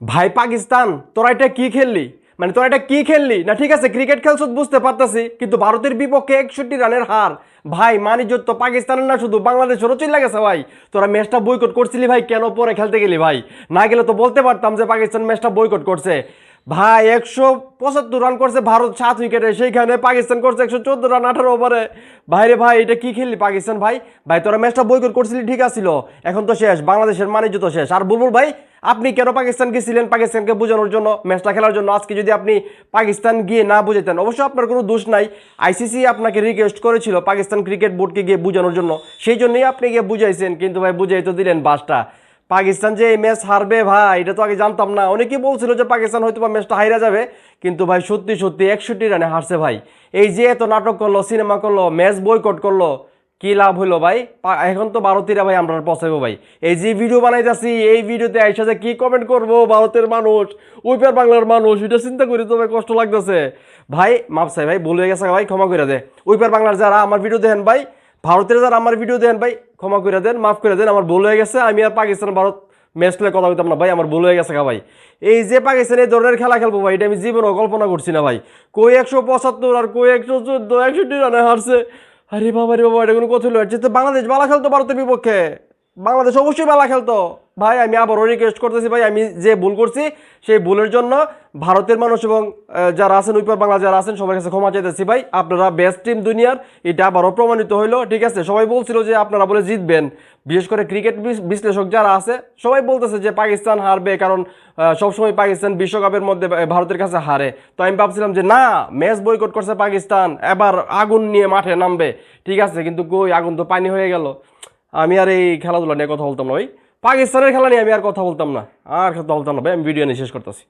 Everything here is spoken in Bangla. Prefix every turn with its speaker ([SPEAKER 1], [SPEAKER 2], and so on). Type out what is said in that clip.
[SPEAKER 1] ভাই পাকিস্তান তোরা এটা কি খেললি, মানে তোরা এটা কি খেললি না? ঠিক আছে ক্রিকেট খেলছ বুঝতে পারতাছি, কিন্তু ভারতের বিপক্ষে 61 রানের হার। ভাই মানিজ্য তো পাকিস্তানের না শুধু বাংলাদেশেরও চলে গেছে ভাই। তোরা ম্যাচটা বয়কট করছিলি ভাই, কেন পরে খেলতে গেলি ভাই? না গেলে তো বলতে পারতাম যে পাকিস্তান ম্যাচটা বয়কট করছে। ভাই 175 রান করছে ভারত 7 উইকেটে, সেইখানে পাকিস্তান করছে 114 রান 18 ওভারে। ভাই রে ভাই এটা কি খেললি পাকিস্তান ভাই? ভাই তোরা ম্যাচটা বয়কট করছিলি ঠিক আছিল, এখন তো শেষ, বাংলাদেশের মানিজ্য তো শেষ। আর বুলবুল ভাই আপনি কেন পাকিস্তান গেছিলেন? পাকিস্তানকে বোঝানোর জন্য, ম্যাচটা খেলার জন্য। আজকে যদি আপনি পাকিস্তান গিয়ে না বুঝাতেন, অবশ্য আপনার কোনো দোষ নাই, আইসিসি আপনাকে রিকোয়েস্ট করেছিল পাকিস্তান ক্রিকেট বোর্ডকে গিয়ে বোঝানোর জন্য, সেই জন্যই আপনি গিয়ে বুঝাইছেন, কিন্তু ভাই বুঝাই তো দিলেন বাসটা। পাকিস্তান যে এই ম্যাচ হারবে ভাই এটা তো আগে জানতাম না। অনেকেই বলছিল যে পাকিস্তান হয়তো বা ম্যাচটা হাইরা যাবে, কিন্তু ভাই সত্যি সত্যি 61 রানে হারছে ভাই। এই যে এত নাটক করলো, সিনেমা করলো, ম্যাচ বয়কট করলো, কি লাভ হইলো ভাই? এখন তো ভারতীয়রা ভাই আমরা পচাইবো ভাই। এই যে ভিডিও বানাইতেছি, এই ভিডিওতে আইসা যে কি কমেন্ট করবো ভারতের মানুষ, উইপার বাংলার মানুষ, এটা চিন্তা করি তো ভাই কষ্ট লাগতেছে। ভাই মাপ চাই ভাই, ভুল হয়ে গেছে ভাই, ক্ষমা করে দে। উইপার বাংলার যারা আমার ভিডিও দেখেন ভাই, ভারতের যারা আমার ভিডিও দেখেন ভাই, ক্ষমা করে দেন, মাফ করে দেন, আমার ভুল হয়ে গেছে। আমি আর পাকিস্তান ভারত ম্যাচ খেলে কথা বলতাম না ভাই, আমার ভুল হয়ে গেছে ভাই। এই যে পাকিস্তান এই ধরনের খেলা খেলবো ভাই, এটা আমি জীবনেও কল্পনা করছি না ভাই। কই 175 আর কই 114, 61 রানে হারছে। আরে বাবা রে বাবা, এটা কোনো কথা হলো? তো বাংলাদেশ বালা খেলতো ভারতের বিপক্ষে, বাংলাদেশ অবশ্যই বালা খেলতো ভাই। আমি আবারও রিকোয়েস্ট করতেছি ভাই, আমি যে ভুল করছি সেই ভুলের জন্য ভারতের মানুষ এবং যারা আছেন উইপার বাংলা যারা আছেন সবার কাছে ক্ষমা চাইতেছি ভাই। আপনারা বেস্ট টিম দুনিয়ার, এটা আবারও প্রমাণিত হইলো। ঠিক আছে, সবাই বলছিল যে আপনারা বলে জিতবেন, বিশেষ করে ক্রিকেট বিশ্লেষক যারা আছে সবাই বলতেছে যে পাকিস্তান হারবে, কারণ সবসময় পাকিস্তান বিশ্বকাপের মধ্যে ভারতের কাছে হারে। তো আমি ভাবছিলাম যে না, ম্যাচ বয়কট করছে পাকিস্তান, এবার আগুন নিয়ে মাঠে নামবে। ঠিক আছে, কিন্তু কই, আগুন তো পানি হয়ে গেল। আমি আর এই খেলাধুলা নিয়ে কথা বলতাম না ভাই, পাকিস্তানের খেলা নিয়ে আমি আর কথা বলতাম না, আর কথা বলতাম না ভাই, আমি ভিডিও নিয়ে শেষ করতেছি।